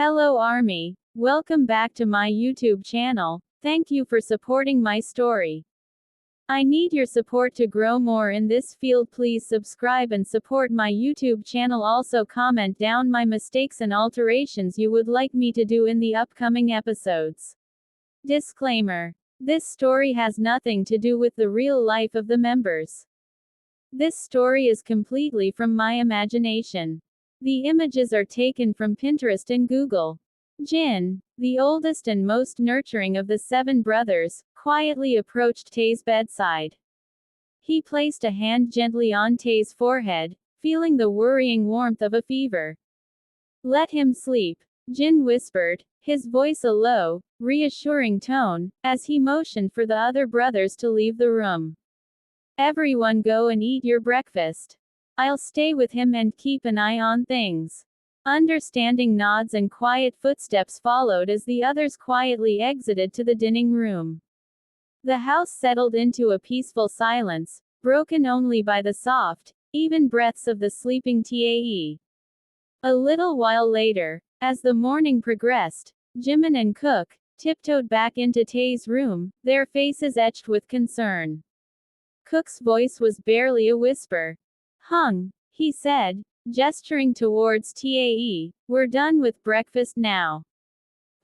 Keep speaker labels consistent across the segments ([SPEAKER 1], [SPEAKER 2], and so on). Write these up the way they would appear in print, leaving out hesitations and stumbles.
[SPEAKER 1] Hello Army. Welcome back to my YouTube channel. Thank you for supporting my story. I need your support to grow more in this field. Please subscribe and support my YouTube channel. Also comment down my mistakes and alterations you would like me to do in the upcoming episodes. Disclaimer. This story has nothing to do with the real life of the members. This story is completely from my imagination. The images are taken from Pinterest and Google. Jin, the oldest and most nurturing of the 7 brothers, quietly approached Tae's bedside. He placed a hand gently on Tae's forehead, feeling the worrying warmth of a fever. "Let him sleep," Jin whispered, his voice a low, reassuring tone, as he motioned for the other brothers to leave the room. "Everyone go and eat your breakfast. I'll stay with him and keep an eye on things." Understanding nods and quiet footsteps followed as the others quietly exited to the dining room. The house settled into a peaceful silence, broken only by the soft, even breaths of the sleeping Tae. A little while later, as the morning progressed, Jimin and Cook tiptoed back into Tae's room, their faces etched with concern. Cook's voice was barely a whisper. "Hung," he said, gesturing towards Tae, "we're done with breakfast now.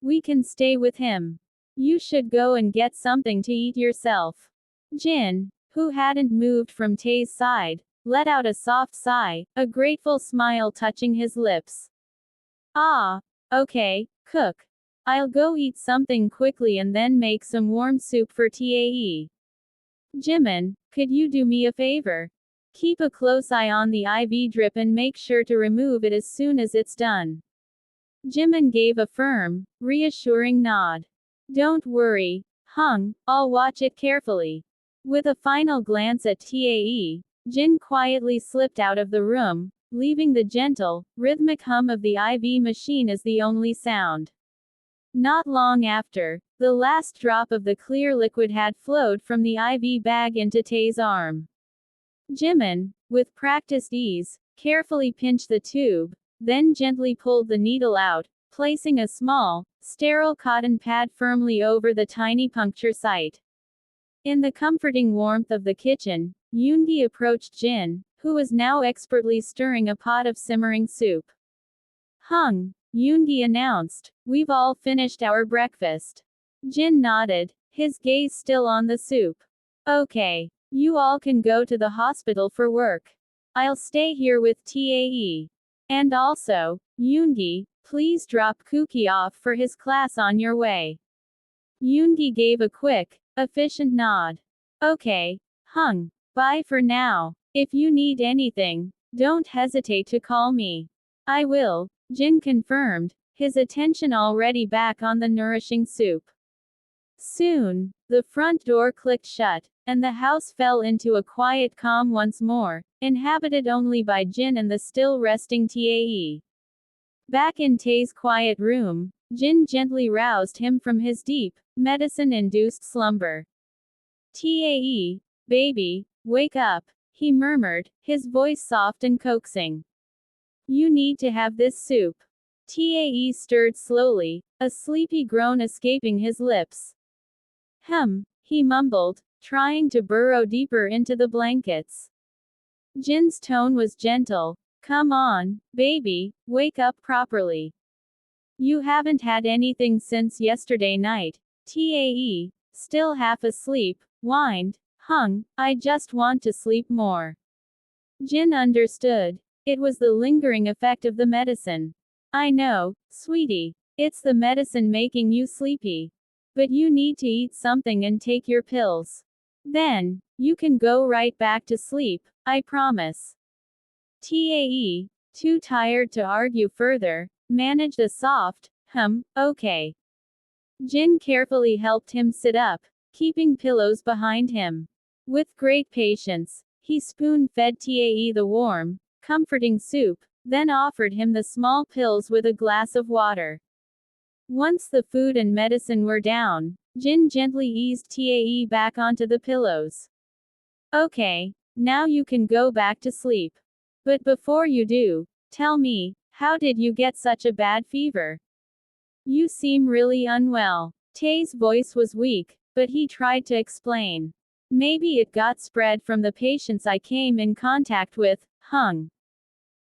[SPEAKER 1] We can stay with him. You should go and get something to eat yourself." Jin, who hadn't moved from Tae's side, let out a soft sigh, a grateful smile touching his lips. "Ah, okay, Cook. I'll go eat something quickly and then make some warm soup for Tae. Jimin, could you do me a favor? Keep a close eye on the IV drip and make sure to remove it as soon as it's done." Jimin gave a firm, reassuring nod. "Don't worry, Hung, I'll watch it carefully." With a final glance at Tae, Jin quietly slipped out of the room, leaving the gentle, rhythmic hum of the IV machine as the only sound. Not long after, the last drop of the clear liquid had flowed from the IV bag into Tae's arm. Jimin, with practiced ease, carefully pinched the tube, then gently pulled the needle out, placing a small, sterile cotton pad firmly over the tiny puncture site. In the comforting warmth of the kitchen, Yoongi approached Jin, who was now expertly stirring a pot of simmering soup. "Hung," Yoongi announced, "we've all finished our breakfast." Jin nodded, his gaze still on the soup. "Okay. You all can go to the hospital for work. I'll stay here with Tae. And also, Yoongi, please drop Kuki off for his class on your way." Yoongi gave a quick, efficient nod. "Okay, Hung. Bye for now. If you need anything, don't hesitate to call me." "I will," Jin confirmed, his attention already back on the nourishing soup. Soon, the front door clicked shut, and the house fell into a quiet calm once more, inhabited only by Jin and the still resting Tae. Back in Tae's quiet room, Jin gently roused him from his deep, medicine-induced slumber. "Tae, baby, wake up," he murmured, his voice soft and coaxing. "You need to have this soup." Tae stirred slowly, a sleepy groan escaping his lips. He mumbled, trying to burrow deeper into the blankets. Jin's tone was gentle. "Come on, baby, wake up properly. You haven't had anything since yesterday night." Tae, still half asleep, whined, "Hung, I just want to sleep more." Jin understood. It was the lingering effect of the medicine. "I know, sweetie. It's the medicine making you sleepy. But you need to eat something and take your pills. Then, you can go right back to sleep, I promise." Tae, too tired to argue further, managed a soft, okay. Jin carefully helped him sit up, keeping pillows behind him. With great patience, he spoon-fed Tae the warm, comforting soup, then offered him the small pills with a glass of water. Once the food and medicine were down, Jin gently eased Tae back onto the pillows. "Okay, now you can go back to sleep. But before you do, tell me, how did you get such a bad fever?" You seem really unwell. Tae's voice was weak, but he tried to explain. Maybe it got spread from the patients I came in contact with, Hung.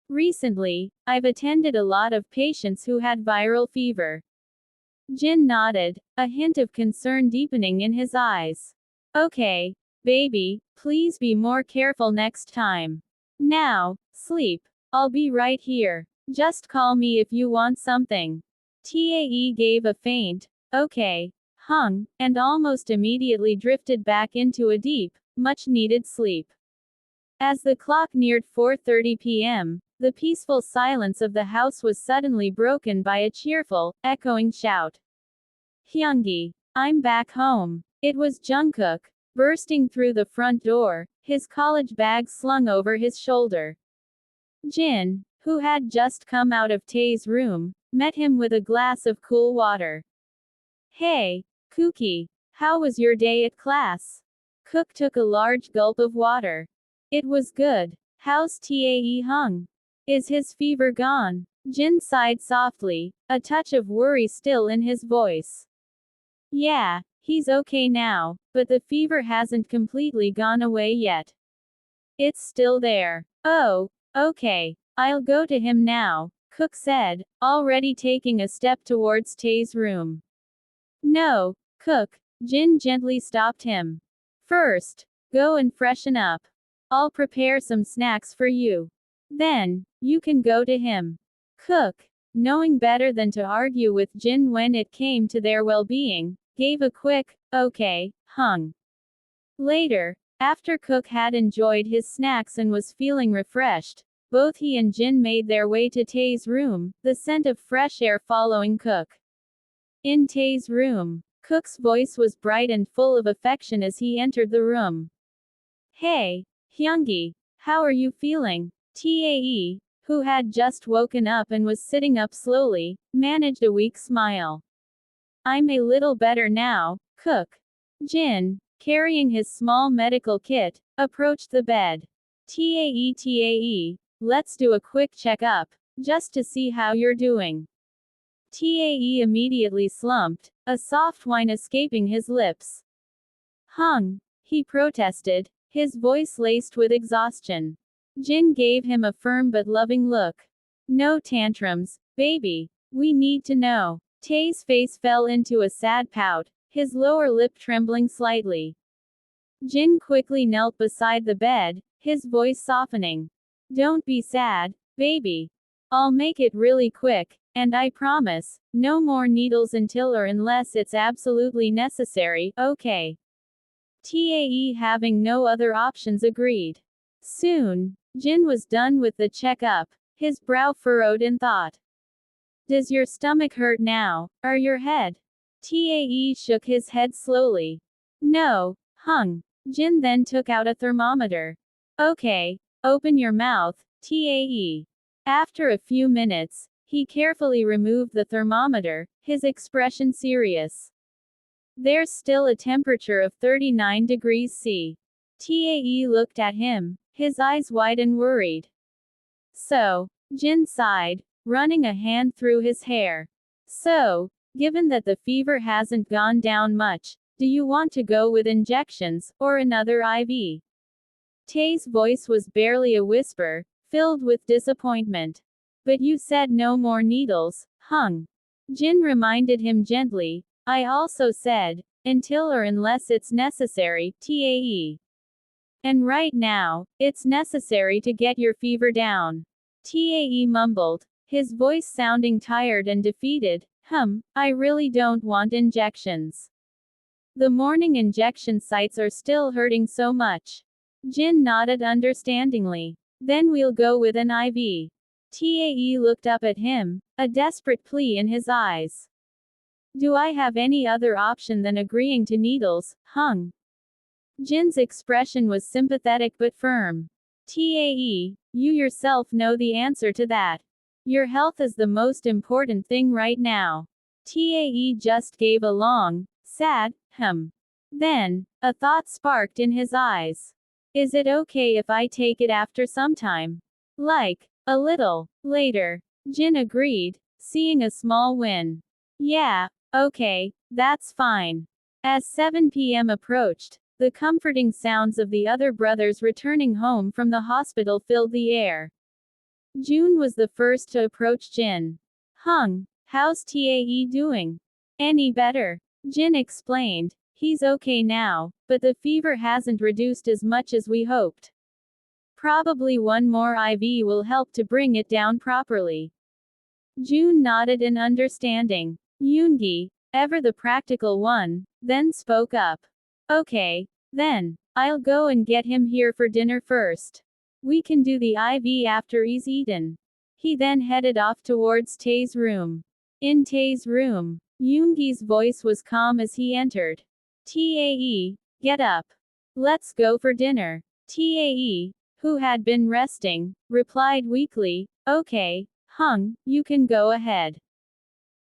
[SPEAKER 1] Recently, I've attended a lot of patients who had viral fever. Jin nodded, a hint of concern deepening in his eyes. Okay, baby, please be more careful next time. Now, sleep. I'll be right here. Just call me if you want something. Tae gave a faint, okay, hung, and almost immediately drifted back into a deep, much-needed sleep. As the clock neared 4:30 p.m., the peaceful silence of the house was suddenly broken by a cheerful, echoing shout. Hyungi, I'm back home. It was Jungkook, bursting through the front door, his college bag slung over his shoulder. Jin, who had just come out of Tae's room, met him with a glass of cool water. Hey, Kookie, how was your day at class? Cook took a large gulp of water. It was good. How's Tae Hung? Is his fever gone? Jin sighed softly, a touch of worry still in his voice. Yeah, he's okay now, but the fever hasn't completely gone away yet. It's still there. Oh, okay. I'll go to him now, Cook said, already taking a step towards Tae's room. No, Cook, Jin gently stopped him. First, go and freshen up. I'll prepare some snacks for you. Then, you can go to him. Cook, knowing better than to argue with Jin when it came to their well-being, gave a quick, okay, hung. Later, after Cook had enjoyed his snacks and was feeling refreshed, both he and Jin made their way to Tae's room, the scent of fresh air following Cook. In Tae's room, Cook's voice was bright and full of affection as he entered the room. Hey, Hyungi, how are you feeling? Tae, who had just woken up and was sitting up slowly, managed a weak smile. I'm a little better now, Cook. Jin, carrying his small medical kit, approached the bed. Tae, let's do a quick checkup, just to see how you're doing. Tae immediately slumped, a soft whine escaping his lips. Hung, he protested, his voice laced with exhaustion. Jin gave him a firm but loving look. No tantrums, baby. We need to know. Tae's face fell into a sad pout, his lower lip trembling slightly. Jin quickly knelt beside the bed, his voice softening. Don't be sad, baby. I'll make it really quick, and I promise, no more needles until or unless it's absolutely necessary, okay? Tae, having no other options, agreed. Soon, Jin was done with the checkup, his brow furrowed in thought. Does your stomach hurt now, or your head? Tae shook his head slowly. No, Hung. Jin then took out a thermometer. Okay, open your mouth, Tae. After a few minutes, he carefully removed the thermometer, his expression serious. There's still a temperature of 39 degrees C. Tae looked at him, his eyes wide and worried. So, Jin sighed, running a hand through his hair. So, given that the fever hasn't gone down much, do you want to go with injections, or another IV? Tae's voice was barely a whisper, filled with disappointment. But you said no more needles, Hung. Jin reminded him gently. I also said, until or unless it's necessary, Tae. And right now, it's necessary to get your fever down. Tae mumbled, his voice sounding tired and defeated. I really don't want injections. The morning injection sites are still hurting so much. Jin nodded understandingly. Then we'll go with an IV. Tae looked up at him, a desperate plea in his eyes. Do I have any other option than agreeing to needles, Hung? Jin's expression was sympathetic but firm. Tae, you yourself know the answer to that. Your health is the most important thing right now. Tae just gave a long, sad, Then, a thought sparked in his eyes. Is it okay if I take it after some time? Like, a little, later. Jin agreed, seeing a small win. Yeah, okay, that's fine. As 7 p.m. approached, the comforting sounds of the other brothers returning home from the hospital filled the air. June was the first to approach Jin. Hung, how's Tae doing? Any better? Jin explained. He's okay now, but the fever hasn't reduced as much as we hoped. Probably one more IV will help to bring it down properly. June nodded in understanding. Yoongi, ever the practical one, then spoke up. Okay, then, I'll go and get him here for dinner first. We can do the IV after he's eaten. He then headed off towards Tae's room. In Tae's room, Yoongi's voice was calm as he entered. Tae, get up. Let's go for dinner. Tae, who had been resting, replied weakly, okay, Hung, you can go ahead.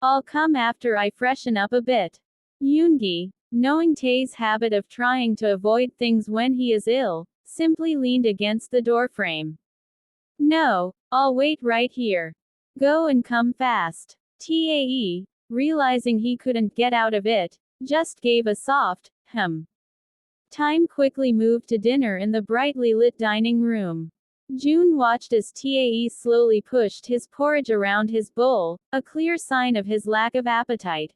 [SPEAKER 1] I'll come after I freshen up a bit. Yoongi, knowing Tae's habit of trying to avoid things when he is ill, simply leaned against the doorframe. No, I'll wait right here. Go and come fast. Tae, realizing he couldn't get out of it, just gave a soft, Time quickly moved to dinner in the brightly lit dining room. June watched as Tae slowly pushed his porridge around his bowl, a clear sign of his lack of appetite.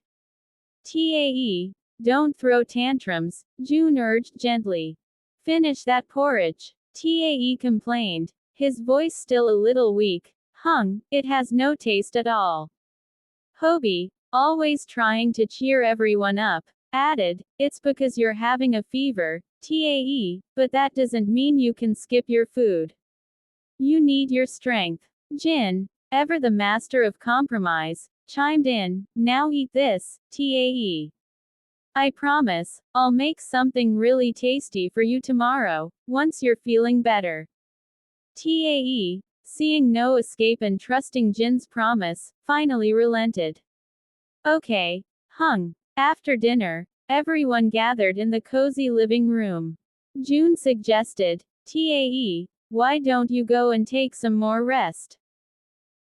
[SPEAKER 1] Tae, don't throw tantrums, June urged gently. Finish that porridge. Tae complained, his voice still a little weak. Hung, it has no taste at all. Hobie, always trying to cheer everyone up, added, it's because you're having a fever, Tae, but that doesn't mean you can skip your food. You need your strength. Jin, ever the master of compromise, chimed in, now eat this, Tae. I promise, I'll make something really tasty for you tomorrow, once you're feeling better. Tae, seeing no escape and trusting Jin's promise, finally relented. Okay, Hung. After dinner, everyone gathered in the cozy living room. June suggested, Tae, why don't you go and take some more rest?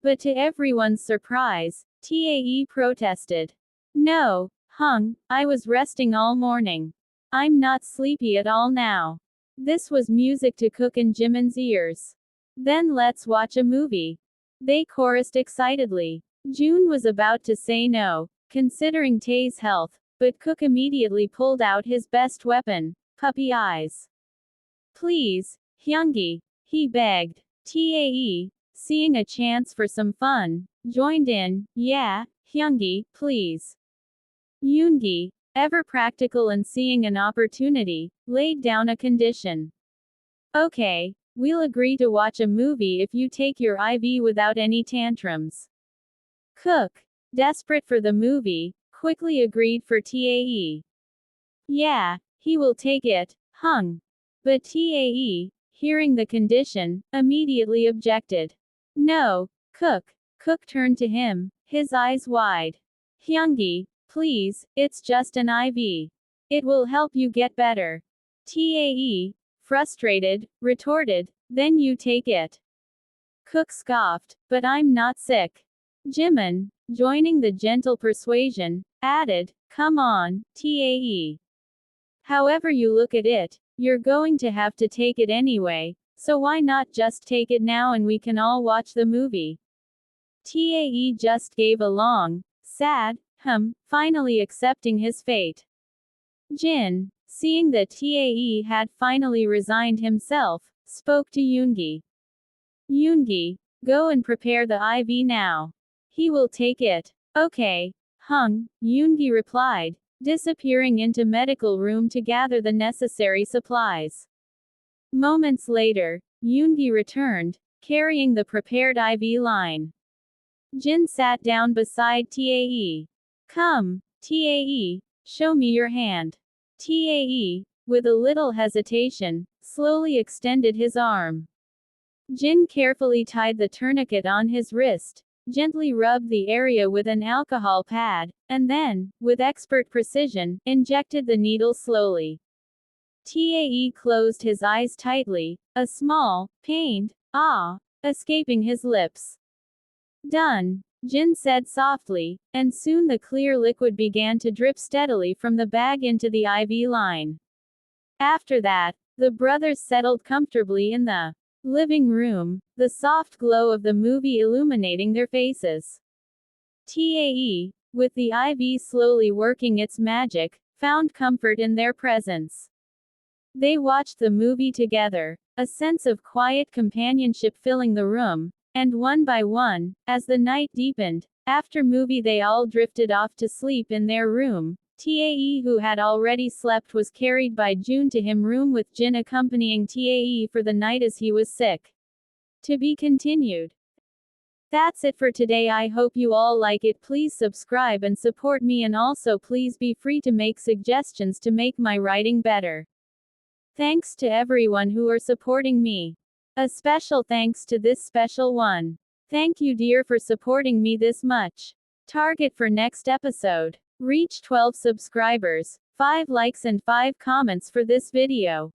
[SPEAKER 1] But to everyone's surprise, Tae protested. No, Hung, I was resting all morning. I'm not sleepy at all now. This was music to Cook and Jimin's ears. Then let's watch a movie. They chorused excitedly. June was about to say no, considering Tae's health, but Cook immediately pulled out his best weapon, puppy eyes. Please, Hyungi, he begged. Tae, seeing a chance for some fun, joined in, yeah, Hyungi, please. Yoongi, ever practical and seeing an opportunity, laid down a condition. Okay, we'll agree to watch a movie if you take your IV without any tantrums. Cook, desperate for the movie, quickly agreed for Tae. Yeah, he will take it, Hung. But Tae, hearing the condition, immediately objected. No, Cook. Cook turned to him, his eyes wide. Hyungi, please, it's just an IV. It will help you get better. Tae, frustrated, retorted, then you take it. Cook scoffed, but I'm not sick. Jimin, joining the gentle persuasion, added, come on, Tae. However you look at it, you're going to have to take it anyway, so why not just take it now and we can all watch the movie? Tae just gave a long, sad, finally accepting his fate. Jin, seeing that Tae had finally resigned himself, spoke to Yoongi. Yoongi, go and prepare the IV now. He will take it. Okay, Hung, Yoongi replied, disappearing into medical room to gather the necessary supplies. Moments later, Yoongi returned, carrying the prepared IV line. Jin sat down beside Tae. Come, Tae, show me your hand. Tae, with a little hesitation, slowly extended his arm. Jin carefully tied the tourniquet on his wrist, gently rubbed the area with an alcohol pad, and then, with expert precision, injected the needle slowly. Tae closed his eyes tightly, a small, pained, escaping his lips. Done. Jin said softly, and soon the clear liquid began to drip steadily from the bag into the IV line. After that, the brothers settled comfortably in the living room, the soft glow of the movie illuminating their faces. Tae, with the IV slowly working its magic, found comfort in their presence. They watched the movie together, a sense of quiet companionship filling the room, and one by one, as the night deepened, after movie they all drifted off to sleep in their room. Tae, who had already slept, was carried by June to him room with Jin accompanying Tae for the night as he was sick. To be continued. That's it for today. I hope you all like it. Please subscribe and support me, and also please be free to make suggestions to make my writing better. Thanks to everyone who are supporting me. A special thanks to this special one. Thank you dear for supporting me this much. Target for next episode. Reach 12 subscribers, 5 likes and 5 comments for this video.